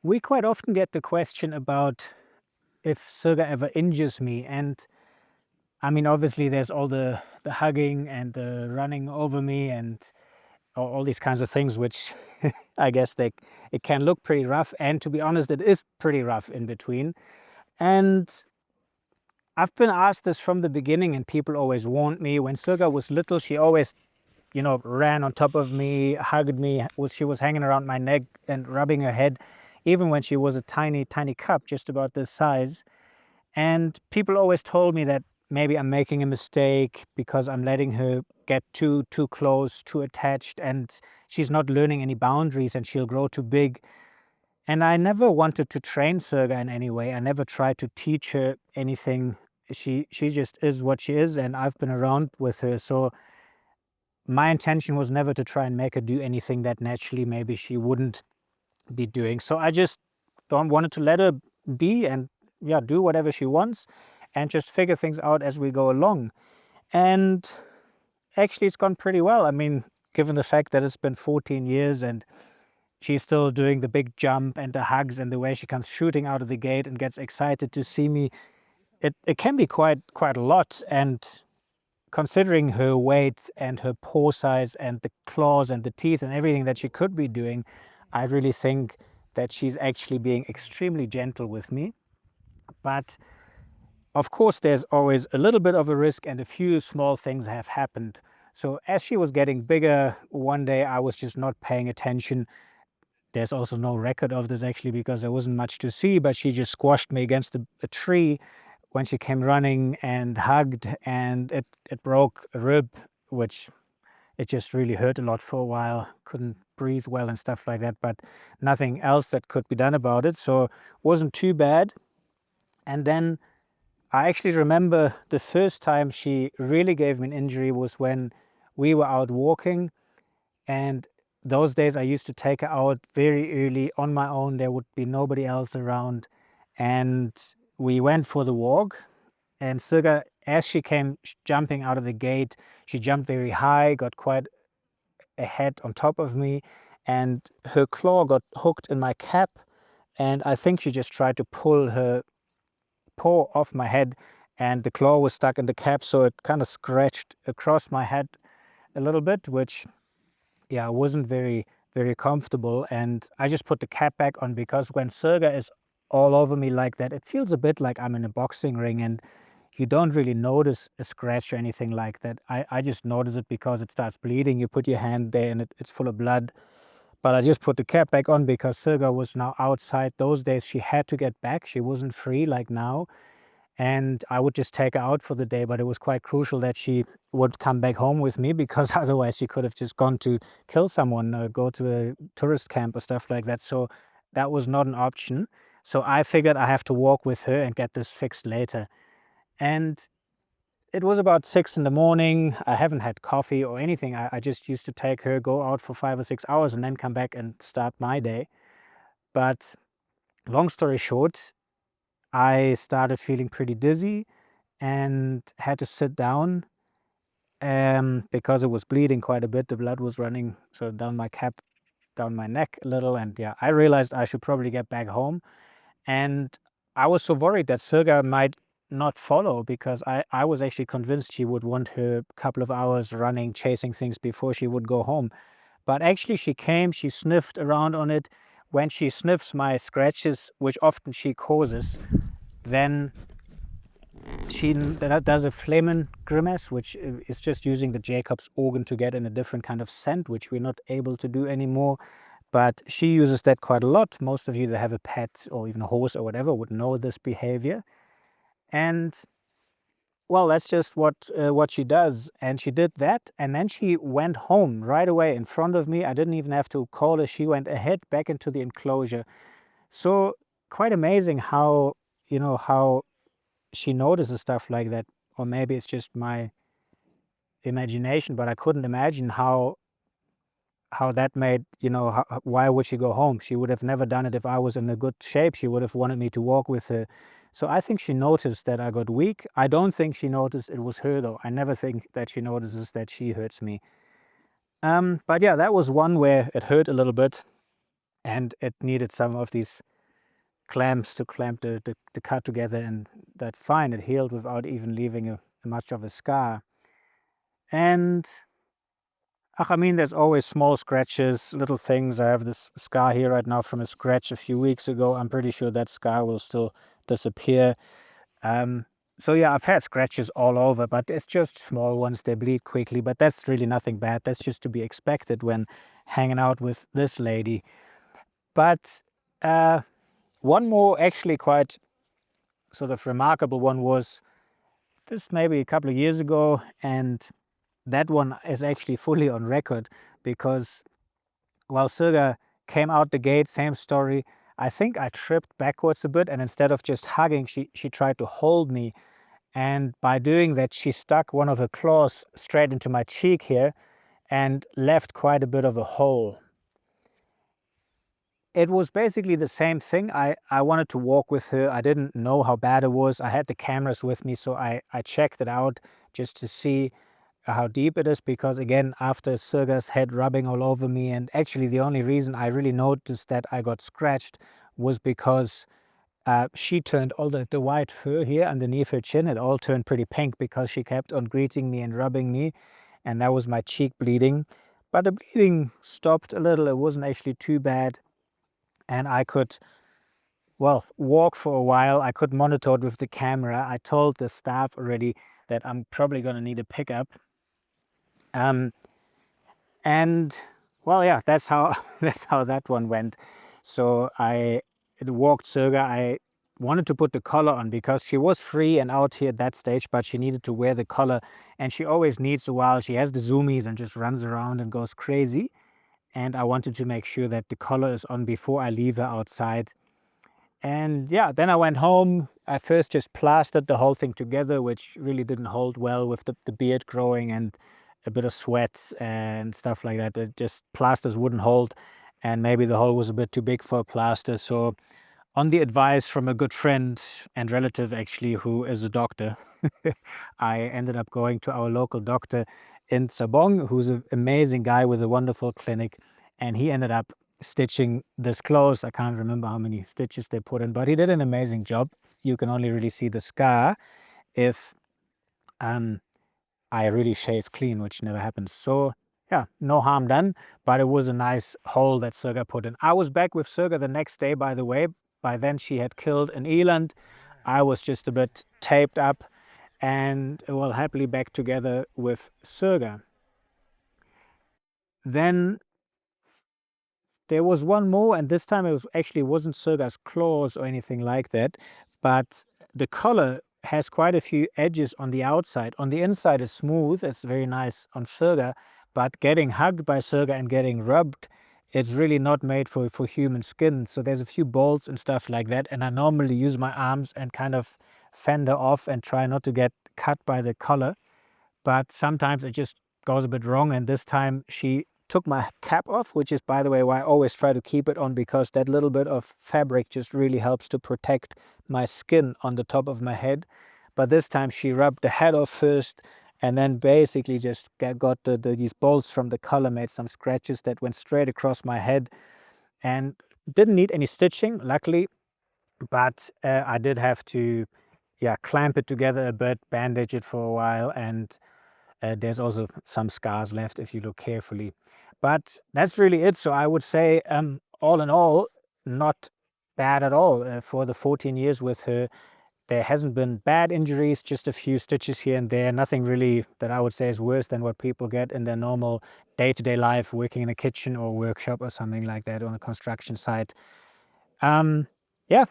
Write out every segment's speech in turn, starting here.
We quite often get the question about if Sirga ever injures me. And I mean, obviously, there's all the hugging and the running over me and all these kinds of things, which I guess it can look pretty rough. And to be honest, it is pretty rough in between. And I've been asked this from the beginning, and people always warned me. When Sirga was little, she always, ran on top of me, hugged me. She was hanging around my neck and rubbing her head, even when she was a tiny, tiny cub, just about this size. And people always told me that maybe I'm making a mistake because I'm letting her get too close, too attached, and she's not learning any boundaries and she'll grow too big. And I never wanted to train Sirga in any way. I never tried to teach her anything. She just is what she is, and I've been around with her. So my intention was never to try and make her do anything that naturally maybe she wouldn't be doing. So I just don't wanted to let her be and yeah, do whatever she wants and just figure things out as we go along. And actually it's gone pretty well. I mean, given the fact that it's been 14 years and she's still doing the big jump and the hugs and the way she comes shooting out of the gate and gets excited to see me, it can be quite a lot. And considering her weight and her paw size and the claws and the teeth and everything that she could be doing, I really think that she's actually being extremely gentle with me. But of course, there's always a little bit of a risk, and a few small things have happened. So as she was getting bigger, one day I was just not paying attention. There's also no record of this actually because there wasn't much to see, but she just squashed me against a tree when she came running and hugged, and it broke a rib, which it just really hurt a lot for a while. Couldn't breathe well and stuff like that, but nothing else that could be done about it. So it wasn't too bad. And then I actually remember the first time she really gave me an injury was when we were out walking. And those days I used to take her out very early on my own. There would be nobody else around. And we went for the walk. And Sirga, as she came jumping out of the gate, she jumped very high, got quite a head on top of me, and her claw got hooked in my cap. And I think she just tried to pull her paw off my head, and the claw was stuck in the cap, so it kind of scratched across my head a little bit, which yeah, wasn't very comfortable. And I just put the cap back on because when Sirga is all over me like that, it feels a bit like I'm in a boxing ring, and you don't really notice a scratch or anything like that. I just notice it because it starts bleeding. You put your hand there and it's full of blood. But I just put the cap back on because Sirga was now outside. Those days she had to get back. She wasn't free like now. And I would just take her out for the day, but it was quite crucial that she would come back home with me because otherwise she could have just gone to kill someone or go to a tourist camp or stuff like that. So that was not an option. So I figured I have to walk with her and get this fixed later. And it was about 6 in the morning. I haven't had coffee or anything. I just used to take her, go out for 5 or 6 hours and then come back and start my day. But long story short, I started feeling pretty dizzy and had to sit down because it was bleeding quite a bit. The blood was running sort of down my cap, down my neck a little. And yeah, I realized I should probably get back home. And I was so worried that Sirga might not follow because I was actually convinced she would want her couple of hours running, chasing things before she would go home. But actually she came, she sniffed around on it. When she sniffs my scratches, which often she causes, then she does a Flehmen grimace, which is just using the Jacob's organ to get in a different kind of scent, which we're not able to do anymore. But she uses that quite a lot. Most of you that have a pet or even a horse or whatever would know this behavior. And well, that's just what she does. And she did that. And then she went home right away in front of me. I didn't even have to call her. She went ahead back into the enclosure. So quite amazing how, how she notices stuff like that. Or maybe it's just my imagination, but I couldn't imagine how that made, why would she go home? She would have never done it if I was in a good shape. She would have wanted me to walk with her. So I think she noticed that I got weak. I don't think she noticed it was her though. I never think that she notices that she hurts me. But yeah, that was one where it hurt a little bit and it needed some of these clamps to clamp the cut together, and that's fine. It healed without even leaving much of a scar. And I mean, there's always small scratches, little things. I have this scar here right now from a scratch a few weeks ago. I'm pretty sure that scar will still disappear. So yeah, I've had scratches all over, but it's just small ones. They bleed quickly, but that's really nothing bad. That's just to be expected when hanging out with this lady. But one more actually quite sort of remarkable one was this maybe a couple of years ago, and that one is actually fully on record because while Sirga came out the gate, same story. I think I tripped backwards a bit, and instead of just hugging, she tried to hold me. And by doing that, she stuck one of her claws straight into my cheek here and left quite a bit of a hole. It was basically the same thing. I wanted to walk with her. I didn't know how bad it was. I had the cameras with me, so I checked it out just to see how deep it is, because again, after Sirga's head rubbing all over me, and actually the only reason I really noticed that I got scratched was because she turned all the white fur here underneath her chin, it all turned pretty pink because she kept on greeting me and rubbing me, and that was my cheek bleeding. But the bleeding stopped a little. It wasn't actually too bad, and I could, well, walk for a while. I could monitor it with the camera. I told the staff already that I'm probably going to need a pickup. And well, yeah, that's how that's how that one went. So I walked Sirga. I wanted to put the collar on because she was free and out here at that stage, but she needed to wear the collar, and she always needs a while. She has the zoomies and just runs around and goes crazy. And I wanted to make sure that the collar is on before I leave her outside. And yeah, then I went home. I first just plastered the whole thing together, which really didn't hold well with the beard growing and a bit of sweat and stuff like that. It just, plasters wouldn't hold, and maybe the hole was a bit too big for a plaster. So on the advice from a good friend and relative actually, who is a doctor, I ended up going to our local doctor in Tsabong, who's an amazing guy with a wonderful clinic, and he ended up stitching this close. I can't remember how many stitches they put in, but he did an amazing job. You can only really see the scar if I really shaved clean, which never happens. So yeah, no harm done, but it was a nice hole that Sirga put in. I was back with Sirga the next day, by the way. By then she had killed an eland. I was just a bit taped up, and well, happily back together with Sirga. Then there was one more, and this time it was actually wasn't Sirga's claws or anything like that, but the collar has quite a few edges on the outside. On the inside it's smooth, it's very nice on Sirga, but getting hugged by Sirga and getting rubbed, it's really not made for human skin. So there's a few bolts and stuff like that, and I normally use my arms and kind of fend her off and try not to get cut by the collar. But sometimes it just goes a bit wrong, and this time she took my cap off, which is, by the way, why I always try to keep it on, because that little bit of fabric just really helps to protect my skin on the top of my head. But this time she rubbed the head off first, and then basically just got these bolts from the collar, made some scratches that went straight across my head, and didn't need any stitching, luckily. But I did have to, yeah, clamp it together a bit, bandage it for a while, and there's also some scars left if you look carefully. But that's really it. So I would say, all in all, not bad at all. For the 14 years with her, there hasn't been bad injuries, just a few stitches here and there. Nothing really that I would say is worse than what people get in their normal day-to-day life, working in a kitchen or workshop or something like that on a construction site. Yeah,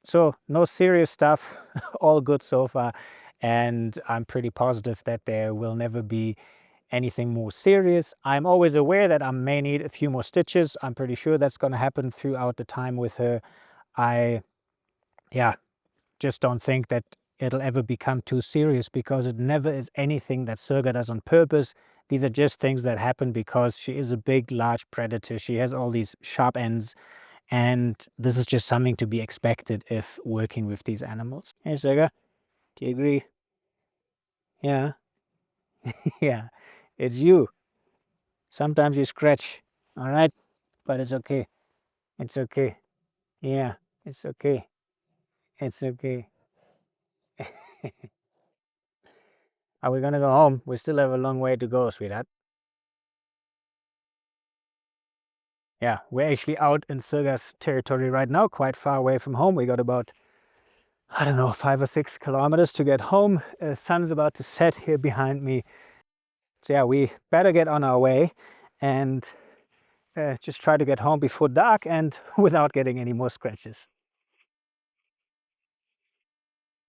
so no serious stuff, all good so far. And I'm pretty positive that there will never be anything more serious. I'm always aware that I may need a few more stitches. I'm pretty sure that's going to happen throughout the time with her. I, yeah, just don't think that it'll ever become too serious, because it never is anything that Sirga does on purpose. These are just things that happen because she is a big, large predator. She has all these sharp ends, and this is just something to be expected if working with these animals. Hey, Sirga, do you agree? Yeah, yeah, it's you. Sometimes you scratch, all right? But it's okay. It's okay. Yeah, it's okay. It's okay. Are we gonna go home? We still have a long way to go, sweetheart. Yeah, we're actually out in Sirga's territory right now, quite far away from home. We got about, I don't know, 5 or 6 kilometers to get home. Sun's about to set here behind me. So yeah, we better get on our way and just try to get home before dark and without getting any more scratches.